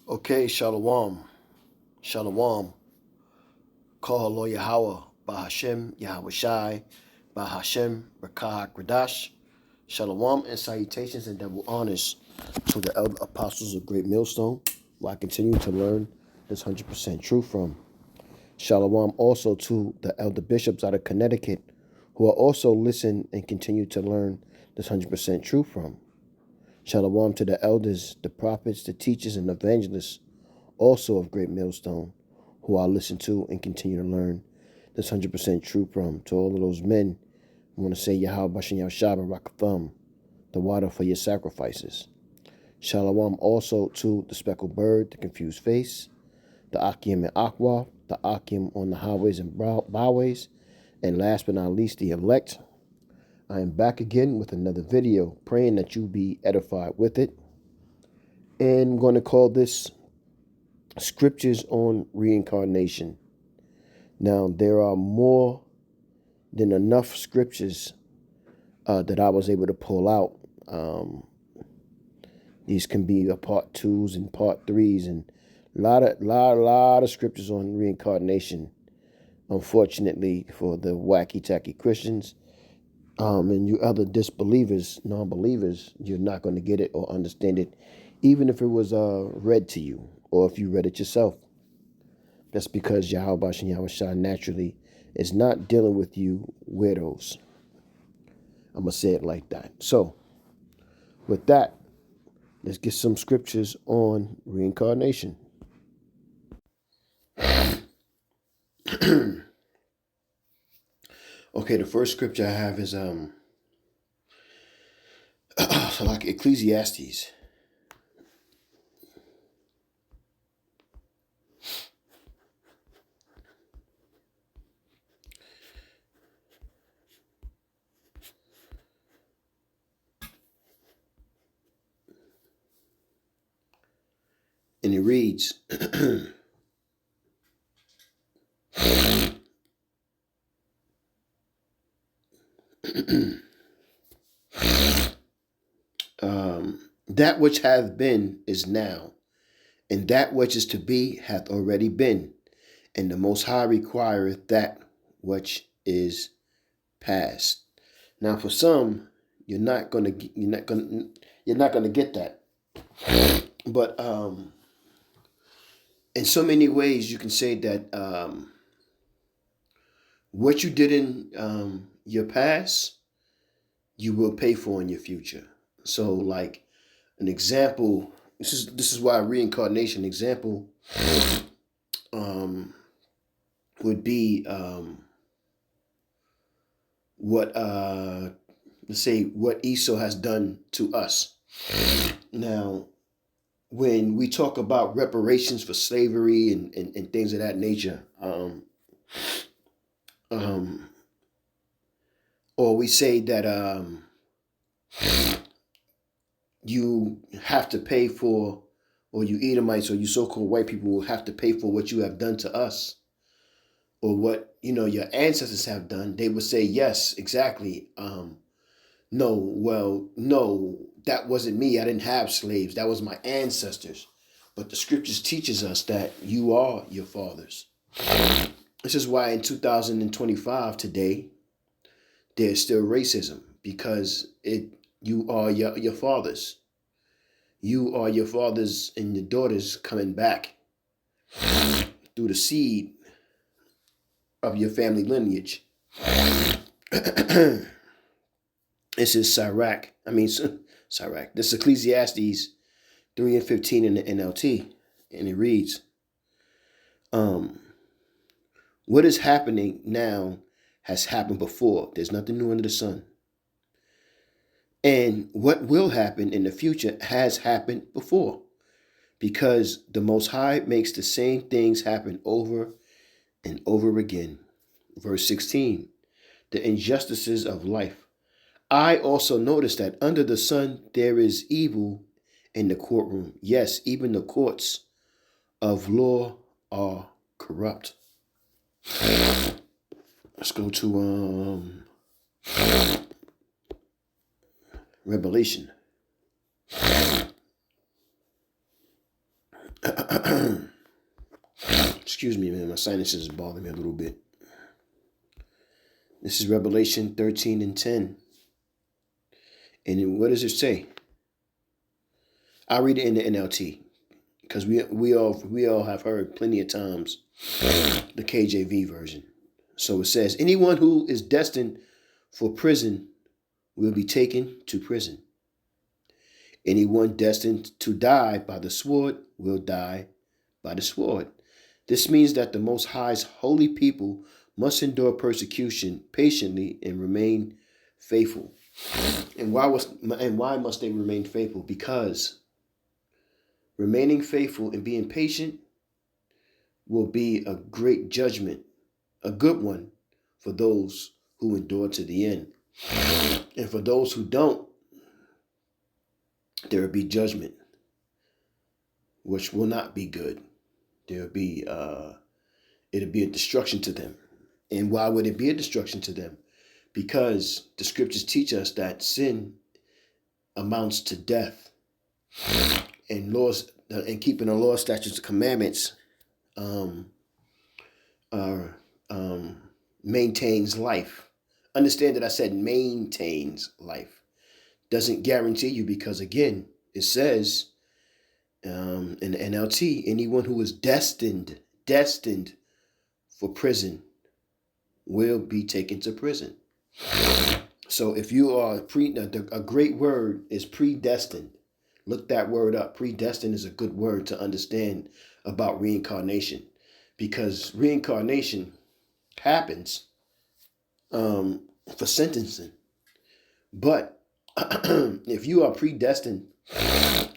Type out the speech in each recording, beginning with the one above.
Okay, Shalom. Shalom. Call Lo Yahweh, Bahashem, Yahweh Shai, Bahashem, Rakah Gradash. Shalom and salutations and double honors to the elder apostles of Great Millstone, who I continue to learn this 100% truth from. Shalom also to the elder bishops out of Connecticut, who are also listen and continue to learn this 100% truth from. Shalom to the elders, the prophets, the teachers, and evangelists, also of Great Millstone, who I listen to and continue to learn this 100% truth from. To all of those men, I want to say Yahweh Bashan Yahshua Rakatham, the water for your sacrifices. Shalom also to the speckled bird, the confused face, the Akim and Aqua, the Akim on the highways and byways, and last but not least, the elect. I am back again with another video, praying that you be edified with it. And I'm going to call this Scriptures on Reincarnation. Now, there are more than enough scriptures that I was able to pull out. These can be a part 2s and part 3s, and a lot of scriptures on reincarnation. Unfortunately, for the wacky tacky Christians and you other disbelievers, non-believers, you're not going to get it or understand it, even if it was read to you or if you read it yourself. That's because Yahweh Bashan Yahweh Shah naturally is not dealing with you weirdos. I'm going to say it like that. So, with that, let's get some scriptures on reincarnation. Okay, the first scripture I have is like Ecclesiastes. And it reads, that which hath been is now, and that which is to be hath already been, and the Most High requireth that which is past. Now, for some, you're not gonna get that. But in so many ways, you can say that what you did in your past, you will pay for in your future. So, like an example, this is why reincarnation example would be what let's say what Esau has done to us. Now, when we talk about reparations for slavery and things of that nature, or we say that you have to pay for, or you Edomites or you so-called white people will have to pay for what you have done to us, or what your ancestors have done. They would say, yes, exactly. No, that wasn't me. I didn't have slaves. That was my ancestors. But the scriptures teaches us that you are your fathers. This is why in 2025 today, there's still racism, because you are your fathers. You are your fathers and your daughters coming back through the seed of your family lineage. This is Sirach. This is Ecclesiastes 3 and 15 in the NLT. And it reads, what is happening now has happened before. There's nothing new under the sun. And what will happen in the future has happened before, because the Most High makes the same things happen over and over again. Verse 16, the injustices of life. I also notice that under the sun there is evil in the courtroom. Yes, even the courts of law are corrupt. Let's go to Revelation. Excuse me, man. My sinuses is bothering me a little bit. This is Revelation 13 and 10. And what does it say? I'll read it in the NLT because we all have heard plenty of times the KJV version. So it says, anyone who is destined for prison will be taken to prison. Anyone destined to die by the sword will die by the sword. This means that the Most High's holy people must endure persecution patiently and remain faithful. And why must they remain faithful? Because remaining faithful and being patient will be a great judgment, a good one for those who endure to the end. And for those who don't, there will be judgment, which will not be good. It'll be a destruction to them. And why would it be a destruction to them? Because the scriptures teach us that sin amounts to death, and laws and keeping the law, statutes, and commandments maintains life. Understand that I said maintains life. Doesn't guarantee you, because again, it says in the NLT, anyone who is destined for prison will be taken to prison. So if you are a great word is predestined. Look that word up. Predestined is a good word to understand about reincarnation, because reincarnation happens for sentencing. But if you are predestined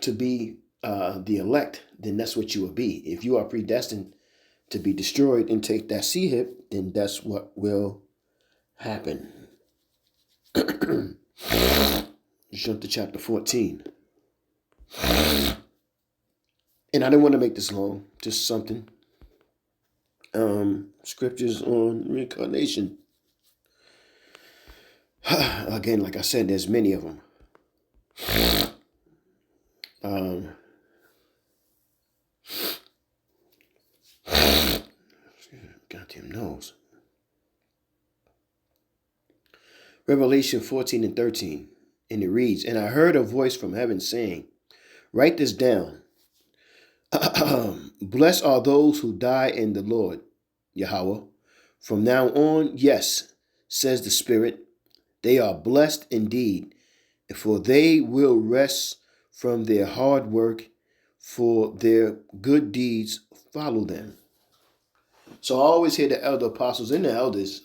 to be the elect, then that's what you will be. If you are predestined to be destroyed and take that sea hip, then that's what will happen. Jump to chapter 14. And I didn't want to make this long, just something. Scriptures on reincarnation. Again, like I said, there's many of them. Goddamn nose. Revelation 14 and 13. And it reads, and I heard a voice from heaven saying, write this down. Blessed are those who die in the Lord, Yahweh. From now on, yes, says the Spirit, they are blessed indeed, for they will rest from their hard work, for their good deeds follow them. So I always hear the elder apostles and the elders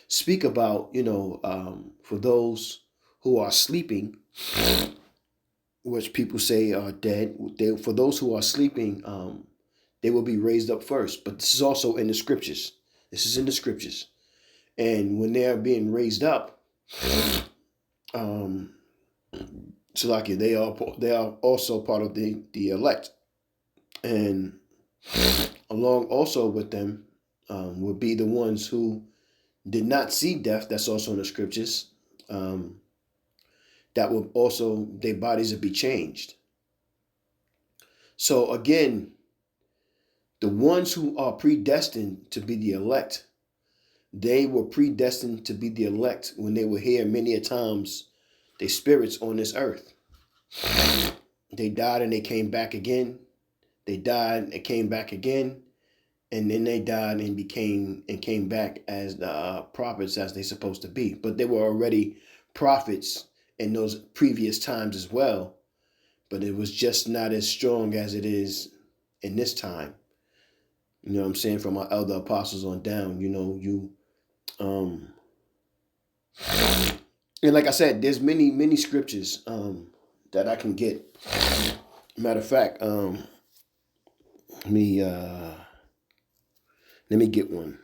speak about, for those who are sleeping, which people say are dead. For those who are sleeping, they will be raised up first. But this is also in the scriptures. This is in the scriptures. And when they are being raised up, so like they are also part of the elect. And along also with them will be the ones who did not see death. That's also in the scriptures. That will also, their bodies will be changed. So again, the ones who are predestined to be the elect, they were predestined to be the elect when they were here many a times, their spirits on this earth. They died and they came back again. They died and came back again. And then they died and came back as the prophets as they're supposed to be. But they were already prophets in those previous times as well. But it was just not as strong as it is in this time. You know what I'm saying? From our elder apostles on down, and like I said, there's many scriptures that I can get. Matter of fact, let me get one.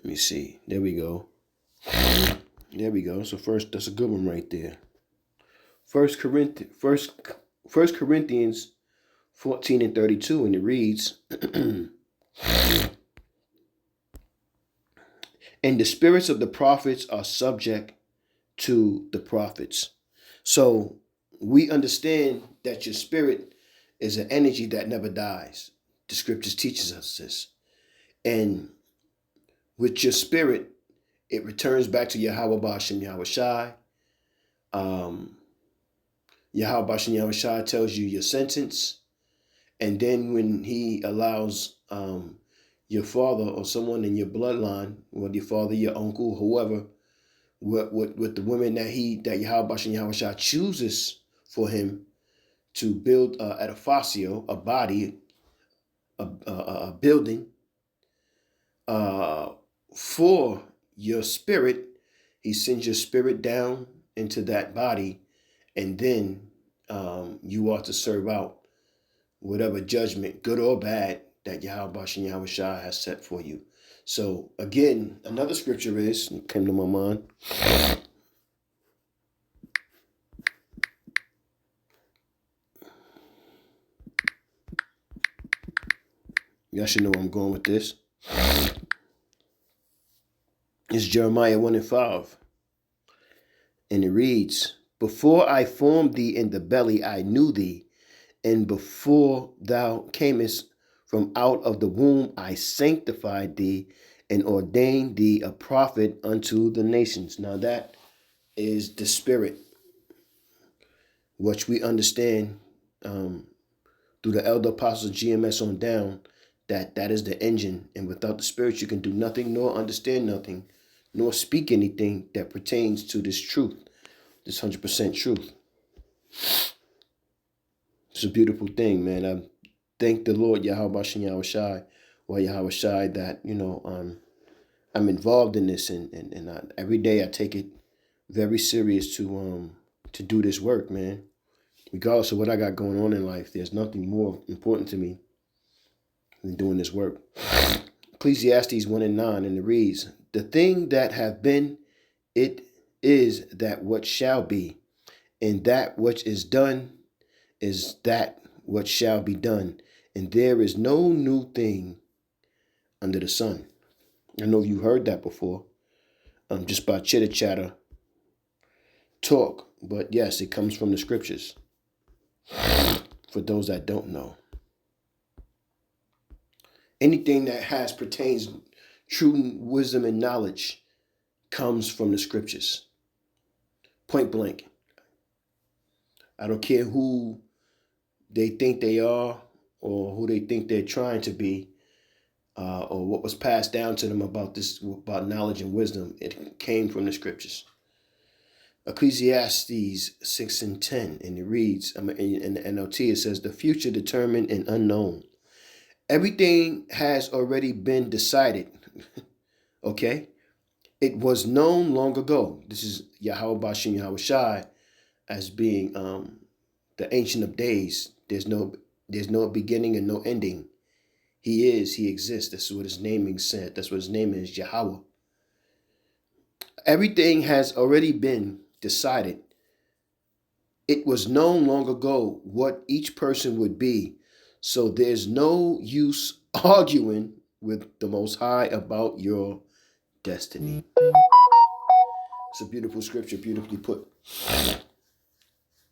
Let me see. There we go. So first, that's a good one right there. First Corinthians 14 and 32, and it reads, and the spirits of the prophets are subject to the prophets. So we understand that your spirit is an energy that never dies. The scriptures teaches us this. And with your spirit, it returns back to Yahweh Bashem Yahweh Shai. Yahweh Bashem Yahweh Shai tells you your sentence. And then when he allows your father or someone in your bloodline, whether your father, your uncle, whoever, with the women that Yahweh Bashem Yahweh Shai chooses for him to build at a fascio, a body, a building for your spirit, he sends your spirit down into that body, and then you are to serve out whatever judgment, good or bad, that Yahweh Bashem Yahweh Shai has set for you. So again, another scripture came to my mind. Y'all should know where I'm going with this. It's Jeremiah 1 and 5. And it reads, before I formed thee in the belly, I knew thee. And before thou camest from out of the womb, I sanctified thee and ordained thee a prophet unto the nations. Now that is the spirit, which we understand through the elder apostles GMS on down, that is the engine. And without the spirit, you can do nothing, nor understand nothing, nor speak anything that pertains to this truth, this 100% truth. It's a beautiful thing, man. I thank the Lord, Yahweh Bashem Yahweh Shai, or Yahweh Shai, that, I'm involved in this, and every day I take it very serious to do this work, man. Regardless of what I got going on in life, there's nothing more important to me than doing this work. Ecclesiastes 1 and 9, and it reads, the thing that have been, it is that what shall be, and that which is done is that what shall be done, and there is no new thing under the sun. I know you heard that before, just by chitter chatter talk, but yes, it comes from the scriptures. For those that don't know, anything that pertains true wisdom and knowledge comes from the scriptures. Point blank. I don't care who they think they are or who they think they're trying to be, or what was passed down to them about knowledge and wisdom. It came from the scriptures. Ecclesiastes 6 and 10, and it reads, in the NLT, it says, the future determined and unknown. Everything has already been decided. Okay? It was known long ago. This is Yahweh Bashem Yahweh Shai as being the Ancient of Days. There's no beginning and no ending. He exists. That's what his naming said. That's what his name is, Yahweh. Everything has already been decided. It was known long ago what each person would be. So there's no use arguing with the Most High about your destiny. It's a beautiful scripture, beautifully put.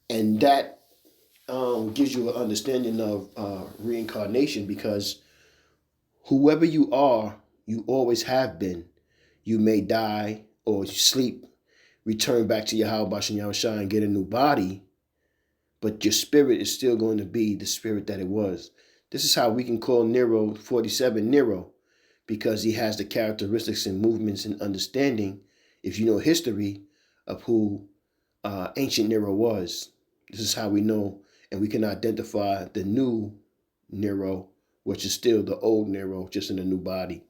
And that gives you an understanding of reincarnation, because whoever you are, you always have been. You may die or sleep, return back to Yahweh Bashem Yahweh Shai and get a new body, but your spirit is still going to be the spirit that it was. This is how we can call Nero 47 Nero, because he has the characteristics and movements and understanding, if you know history, of who ancient Nero was. This is how we know, and we can identify the new Nero, which is still the old Nero, just in a new body.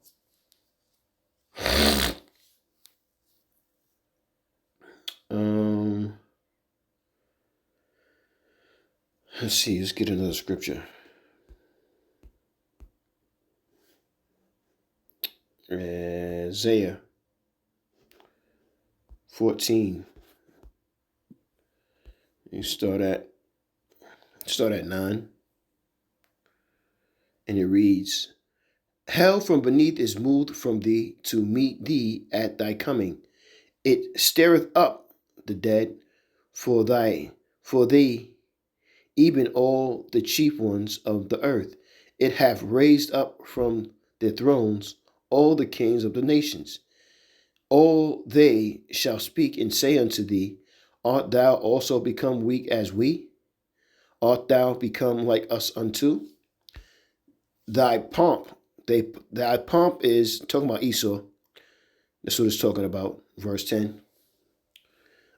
Let's see, let's get another scripture. Isaiah 14. You start at 9, and it reads, Hell from beneath is moved from thee to meet thee at thy coming. It stirreth up the dead for thee, even all the chief ones of the earth. It hath raised up from their thrones all the kings of the nations. All they shall speak and say unto thee, Art thou also become weak as we? Art thou become like us unto? Thy pomp, thy pomp is talking about Esau. That's what it's talking about, verse 10.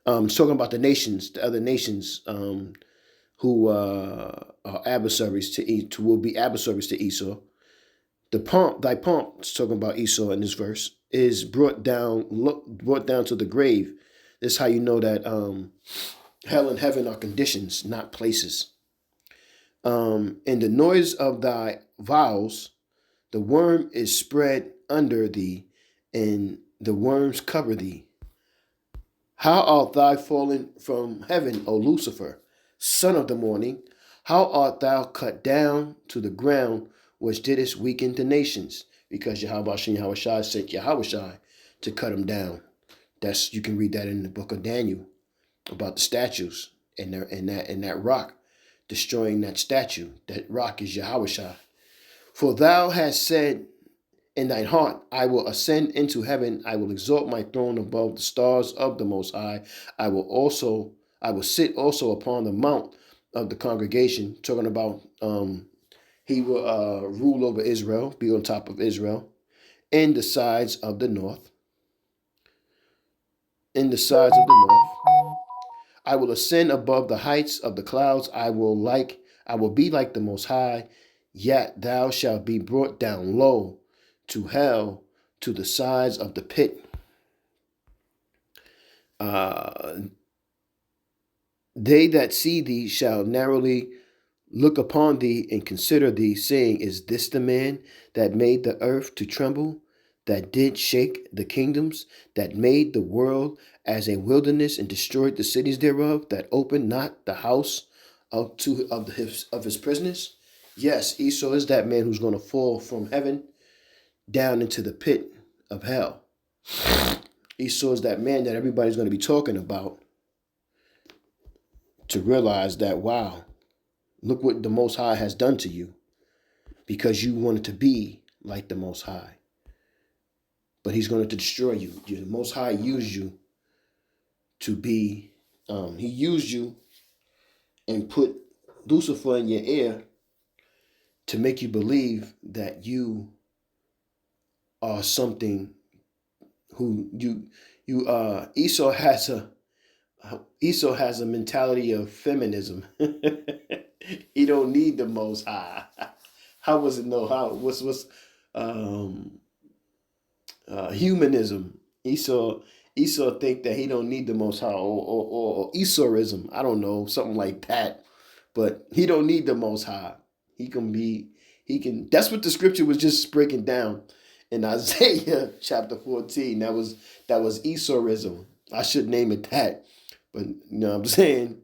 It's talking about the nations, the other nations who are adversaries to will be adversaries to Esau. Thy pomp, it's talking about Esau in this verse, is brought down to the grave. This is how you know that hell and heaven are conditions, not places. In the noise of thy vows, the worm is spread under thee, and the worms cover thee. How art thou fallen from heaven, O Lucifer, son of the morning? How art thou cut down to the ground, which didst weaken the nations? Because Yahweh Shai sent Yahweh to cut them down. You can read that in the book of Daniel about the statues and that rock destroying that statue. That rock is Yahweh. For thou hast said in thine heart, I will ascend into heaven. I will exalt my throne above the stars of the Most High. I will sit also upon the mount of the congregation. Talking about he will rule over Israel, be on top of Israel, in the sides of the north. In the sides of the north, I will ascend above the heights of the clouds. I will be like the Most High. Yet thou shalt be brought down low to hell, to the sides of the pit. They that see thee shall narrowly look upon thee and consider thee, saying, Is this the man that made the earth to tremble, that did shake the kingdoms, that made the world as a wilderness and destroyed the cities thereof, that opened not the house of his prisoners? Yes, Esau is that man who's going to fall from heaven down into the pit of hell. Esau is that man that everybody's going to be talking about, to realize that, wow, look what the Most High has done to you, because you wanted to be like the Most High. But he's going to destroy you. The Most High used you to be, he used you and put Lucifer in your ear to make you believe that you are something who Esau has a mentality of feminism. He don't need the Most High. How was it know how? What's humanism? Esau think that he don't need the Most High, or Esauism. I don't know, something like that. But he don't need the Most High. He can. That's what the scripture was just breaking down in Isaiah chapter 14. That was Esauism. I should name it that. But you know what I'm saying?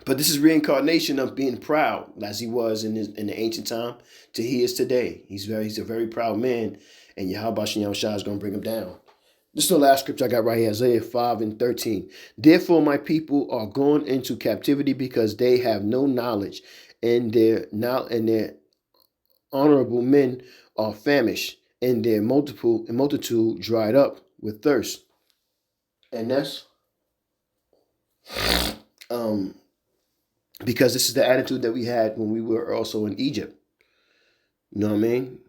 But this is reincarnation of being proud, as he was in the ancient time, to he is today. He's a very proud man, and Yahweh Shai is going to bring him down. This is the last scripture I got right here, Isaiah 5:13. Therefore my people are gone into captivity, because they have no knowledge, and their honorable men are famished, and their multitude dried up with thirst. And that's because this is the attitude that we had when we were also in Egypt. You know what I mean?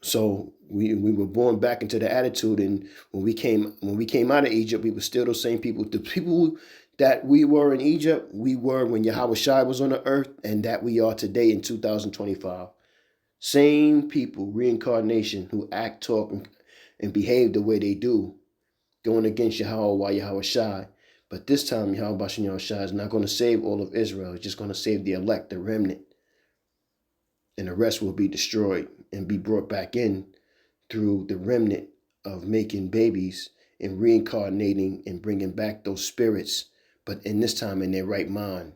So we were born back into the attitude, and when we came out of Egypt, we were still those same people. The people that we were in Egypt, we were when Yahweh Shai was on the earth, and that we are today in 2025. Same people, reincarnation, who act, talk, and behave the way they do, going against Yahweh Shai. But this time, Yahweh Shai is not going to save all of Israel. He's just going to save the elect, the remnant. And the rest will be destroyed and be brought back in through the remnant of making babies and reincarnating and bringing back those spirits, but in this time in their right mind.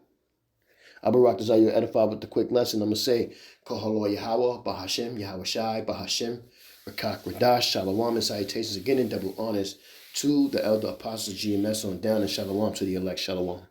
Abu Rak Desire edified with the quick lesson. I'm going to say, Kahalo Yahweh, Bahashem, Yahweh Shai, Bahashem, Rakak Radash, Shalom, and salutations again in double honors to the elder apostles GMS on down, and Shalom to the elect. Shalom.